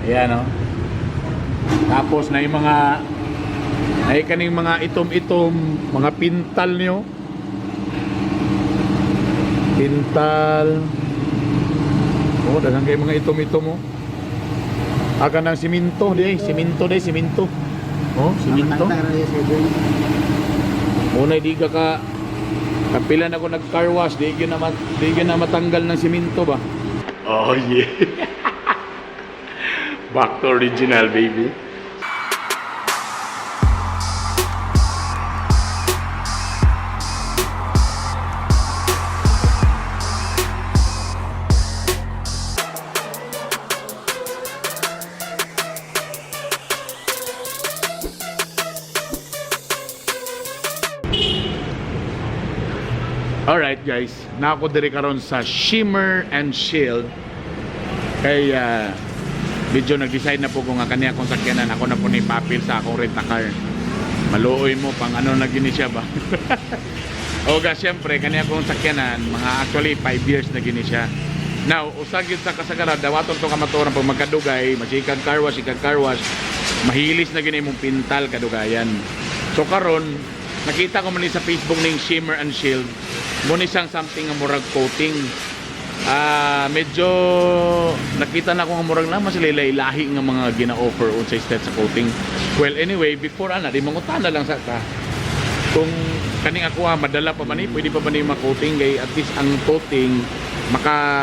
Ayan, no? Tapos na yung mga kaning mga itom-itom, mga pintal nyo. Pintal. Oh, dagang kayo mga itom-itom, oh. Aga ng siminto, siminto. Oh, siminto. Muna di ka kapilan ako nag-car wash, di yun na matanggal ng siminto ba? Oh yeah. Back to original, baby. Alright guys, nako diri karon sa Shimmer and Shield. Kay medyo nag-decide na po ko nga kaniya kung sakyanan. Ako na po ni papil sa akong rent na car. Maluoy mo pang ano na gini siya ba? O ga syempre kaniya kong sakyanan, mga actually 5 years na gini siya. Now, usag yun sa kasagaran, dawaton to kamaturan pag magkadugay, masikag car wash, mahilis na gini mong pintal kadugayan. So karon nakita ko man sa Facebook ning Shimmer and Shield. Muna isang something nga murag coating. Medyo nakita na ko nga murag na mas lahi nga mga gina-offer sa state sa coating. Well, anyway, before di mangutan na lang sa ka. Kung kaning ako madala pa man pwede pa ba ni ma-coating kay at least ang coating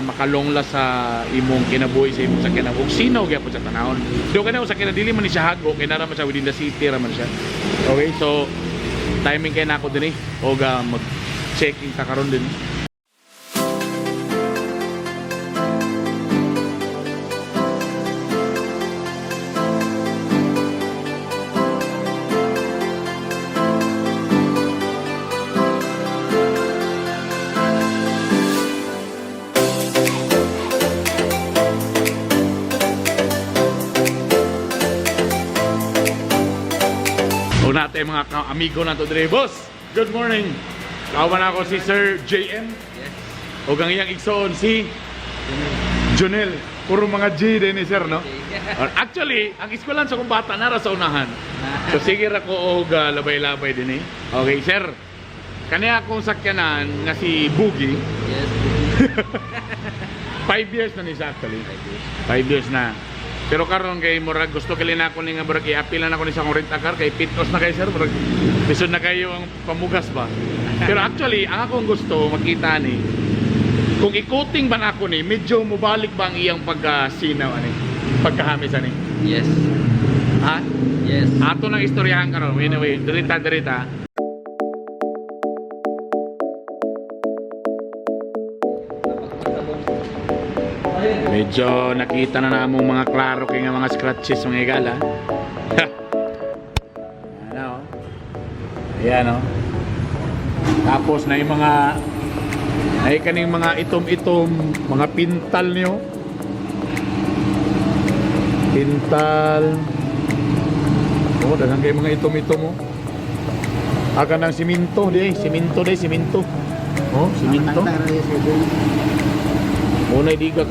makalongla sa imong kinabuhi sa imong sakyanan. Kung sino gyapon sa tanahon. Do kana sakyanan dili man ni siya hago kay nara man siya within the city ra man siya. Okay, so timing kay nako dinhi o ga mag checking ta karon din. O natin mga amigo na to dire, boss. Good morning. Kawan ako si Sir JM. Yes. O gang iyang igsoon si Jonel. Puro mga J din ni Sir, no? Actually, ang eskwelahan sa kong bata nara sa unahan. So sige ra ko og labay-labay din eh. Okay, Sir. Kaniya akong sakyanan nga si Boogie. Yes. 5 years na ni siya actually. 5 years na. Pero karon kay murag gusto kali na ako ni nga murag i-appeal na ako ni sa akong rent a car kay pitos na kay Sir murag pisod na kayo ang pamugas ba. Pero actually ang akong gusto makita ni kung i-coating ba na ako ni medyo mubalik ba ang iyang pagkasinaw ani pagkahamis ani. Yes. Ha? Yes. Ato nang istoryahan karon. Anyway, dirita. Medyo nakita na namong mga klaro kay nga mga scratches mga igala. Ano? Ayan, oh. Tapos na yung mga kaning mga itom-itom, mga pintal nyo. Pintal. Oh, dagang kayo mga itom-itom, oh. Aga ng siminto, siminto. Oh, siminto. Muna di ka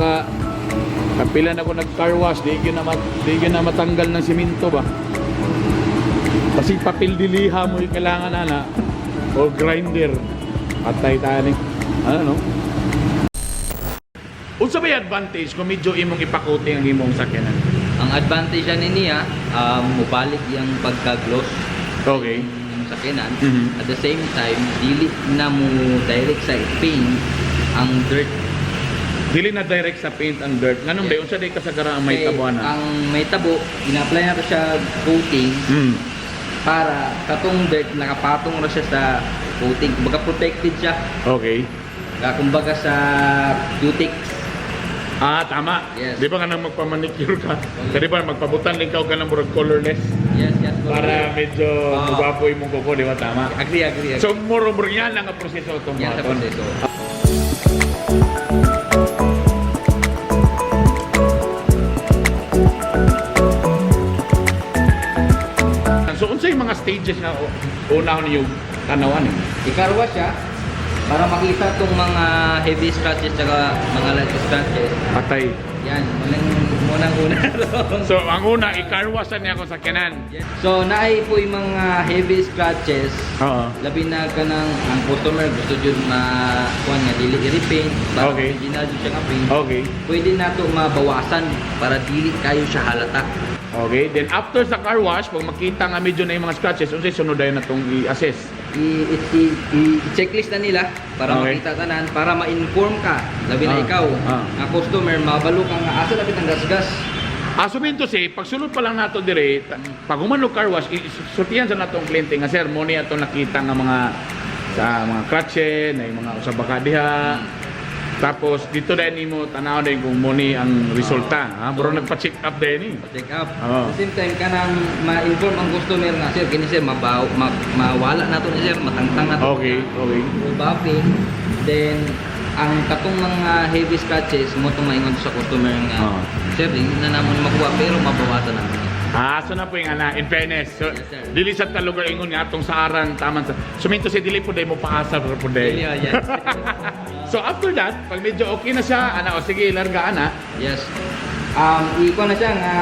kapilan ako nag-car wash, di yun na matanggal ng siminto ba? Kasi papel diliha mo yung kailangan na o grinder. Patay tani. Ano no? Unsa ba yung advantage kung medyo imong ipakoting ang imong sakyanan? Ang advantage niya, mubalik yung pagka-gloss. Okay. Yung sakyanan. Mhm. At the same time, dili na mo direct sa paint ang dirt. Dili na direct sa paint ang dirt. Nganong dayon sa day kasagara ang may Kay tabuan na? ang may tabo, ina-apply na ko siya coating para katong dirt nakapatong ra siya sa coating. Kumbaga protected siya. Okay. Kumbaga sa cutex. Tama. Yes. Di ba nga nang magpamanicure ka? Di ba magpabutan din ka ng murag colorless? Yes. Para medyo mugapo imong kuko, di ba? Tama. Agree. So, muro yan lang ang proseso itong Yan sa mga proseso. So, unsay mga stages na unahon niyo tanawan eh? Ikarwa siya para makita tong mga heavy scratches at mga light scratches. Patay. Yan, walang unang-una. So, ang una, i-carwashan niya ako sa kanan. So, naay po yung mga heavy scratches. Oo. Labi na ka ng ang customer gusto dyan kuan nga dili i-repaint. Para Okay. original dyan siya nga paint. Okay. Pwede na to mabawasan para dili kayo siya halata. Okay. Then, after sa car wash, pag makita nga medyo na yung mga scratches, unsay sunod na yun na itong i-assess. I-checklist na nila para Okay. makita tanan, para ma-inform ka. Labi na ikaw, nga customer, mabalo ka nga asa lapit ang gasgas. Asumin to si, pag sulod pa lang nato dire, pag humano car wash, isultihan sa natong kliyente nga sir, mo niya itong nakita nga mga sa mga crutches, na yung mga usabaka diha. Tapos dito dahil mo tanaw din kung mo ni ang resulta. Bro nagpa-check up din eh. Check up. Oo. At the same time, kanang ma-inform ang customer nga, sir, kini sir, mawala na to ni sir, matangtang na to. Okay, okay. Ubapin. Then, ang katong mga heavy scratches, mo itong maingon sa customer nga, Oo. sir, hindi na naman makuha, pero mabawasan namin. So na po yung in fairness. So, Yes, sir. dili sa talugar ingon nga atong sa aran taman sa. Suminto si dili po day mo paasa po day. Yeah, yeah. So after that, pag medyo okay na siya, o sige, largaan na. Yes. Ikuha na siya nga,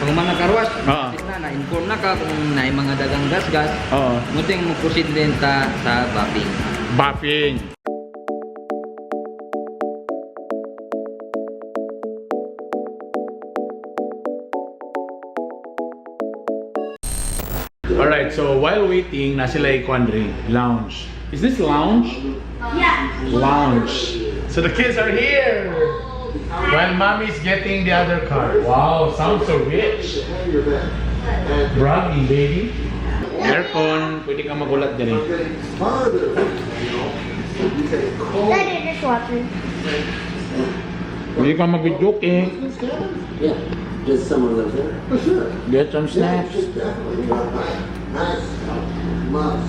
pag man nagkarwas, Oo. na-inform na ka kung na mga dagang gas-gas, Oo. muting proceed din ta sa bapping. Buffing. Alright, so while waiting, na sila Quandri, lounge. Is this lounge? Yeah. Lounge. So the kids are here. While mommy's getting the other car. Wow, sounds so rich. Bragging, baby. Aircon, pwede ka magulat din eh. Daddy, dishwasher. Pwede ka mag-joke eh. Yeah, just someone lives there. For sure. Get some snacks. Definitely. Nice. Must.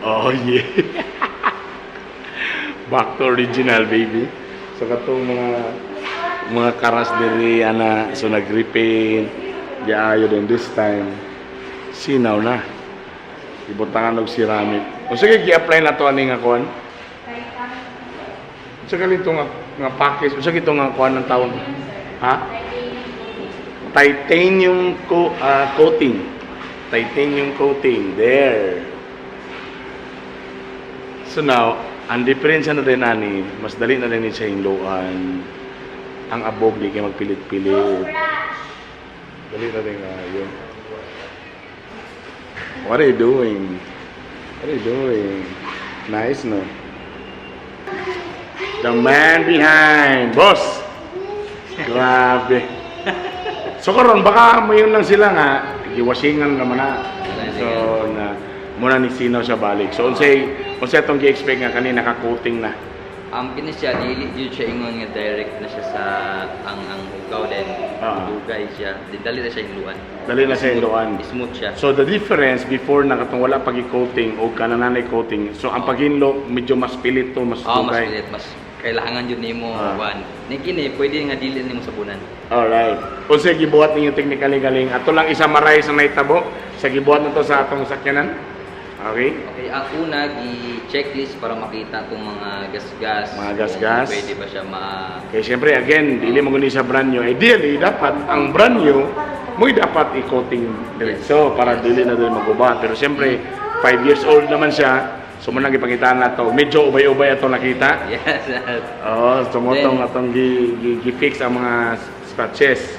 Oh yeah. Back to original, baby. So katong mga mga karas diri ana so nag-repaint diayo din this time sinaw na ibutangan og ceramic o sige gi-apply na to ani nga kuan sa ganito nga package o sa gito nga kuan ng tawag ha titanium coating there so now ang diferensya na din ani mas dali na din sa hinluan ang abog di kayo magpilit-pilit. Dali na rin yun. What are you doing? What are you doing? Nice, no? The man behind. Boss! Grabe. So karon baka mayon lang sila nga. Iwasingan naman na. So, na muna ni Sino siya balik. So, unsay itong gi-expect nga kanina ka-coating na. Kini siya, dili yun siya ingon nga direct na siya sa ang hugaw din. Dugay siya. Dali na siya hinluan. Dali na siya hinluan. Smooth siya. So the difference before na katong wala pag-coating o kanananay coating. So ang paghinlo medyo mas pilit to, mas mas dugay. pilit, mas kailangan yun nimo one. Ni kini pwede nga dili nimo sabunan. Alright. Unsa gibuhat ninyo technically galing? Ato lang isa maray sa nahitabo sa gibuhat nito sa atong sakyanan. Okay? Okay, ang una, i-checklist para makita kung mga gas-gas. Mga gas-gas. Kung pwede ba siya Okay, siyempre, again, dili mo guni sa brand new. Ideally, dapat, ang brand new, mo'y dapat i-coating diretso para dili na din maguba. Pero siyempre, 5 years old naman siya, so muna gipakitaan na to. Medyo ubay-ubay ato nakita. Yes. Oo, tumutong atong gi-fix ang mga scratches.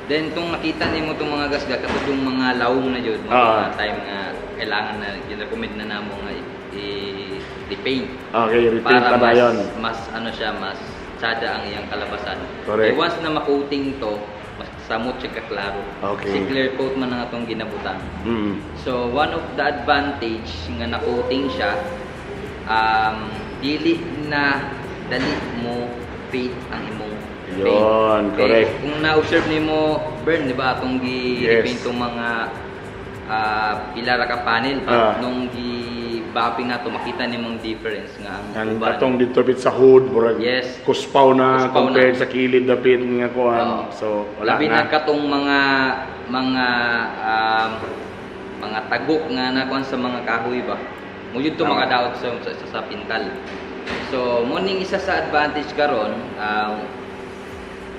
Then, kung nakita nimo itong mga gas-gas, kapag yung mga lawong na yun, mga time nga kailangan na, ginarecommend na namo nga i-paint. Okay, repaint para na yun. mas ano siya, mas tsada ang iyang kalabasan. Correct. Once na ma-coating to, mas samot siya kaklaro. Okay. Kasi clear coat man ang atong ginabutan. So, one of the advantage nga na-coating siya, dili na dali mo paint ang imong paint. Yun, correct. Kung na-observe nimo burn, di ba, atong gi-paint tong mga pilar ka panel, nung gi-bapping nga to, makita nimong difference nga Ang uban. atong dito bit sa hood, murag Yes. kuspaw na Kuspaw compared na. sa kilid dapit nga kuan. So wala Labi na. na katong mga tagok nga nakuan sa mga kahoy ba. Muyod to mga daot sa pintal. So muning isa sa advantage karon,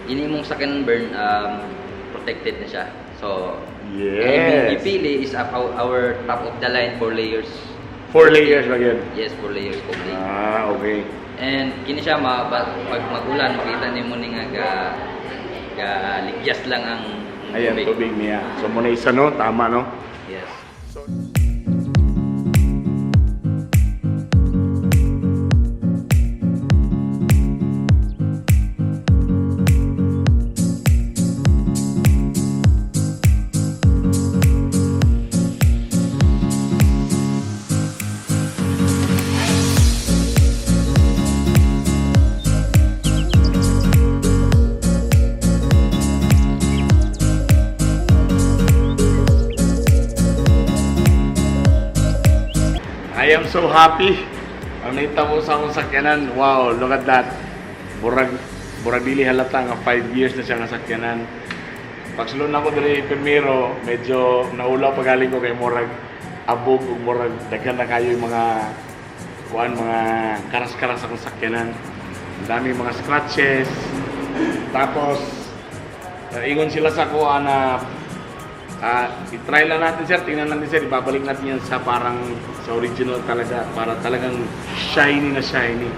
ini mong second burn protected na siya. So Yes. ipili is our top of the line 4 layers. 4 layers again. Yes, 4 layers coating. Okay. And kini siya pag magulan makita nimo ni nga ligyas lang ang Ayan, tubig niya. So muna isa no, tama no? Yes. So, I am so happy. Ang naitabo sa akong sakyanan, wow, look at that. Burag dili halata nga 5 years na siya nga sakyanan. Pagsulod na ko diri primero, medyo naulaw pagaling ko kay murag abog ug murag daghan na kayo yung mga mga karas-karas akong sakyanan. Ang dami mga scratches. Tapos ingon sila sa ko na i-try lang natin sir, tingnan natin sir, ibabalik natin yan sa parang sa original talaga, para talagang shiny na shiny.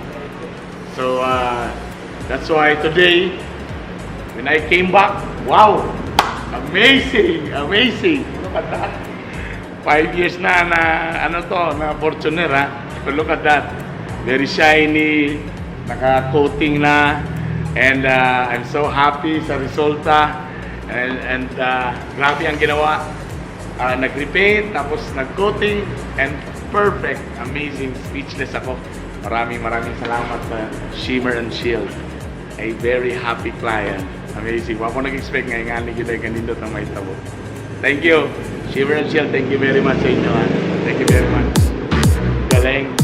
So that's why today when I came back, wow, amazing. Look at that. 5 years na ano to, na Fortuner ha. But look at that, very shiny, naka-coating na, and I'm so happy sa resulta. And grabe ang ginawa. Nag-repaint, tapos nag-coating, and perfect. Amazing. Speechless ako. Maraming salamat sa Shimmer and Shield. A very happy client. Amazing. Wako nag-expect nga nga nigit ay kanindot ang may tabo. Thank you. Shimmer and Shield, thank you very much sa inyo. Thank you very much. Galing.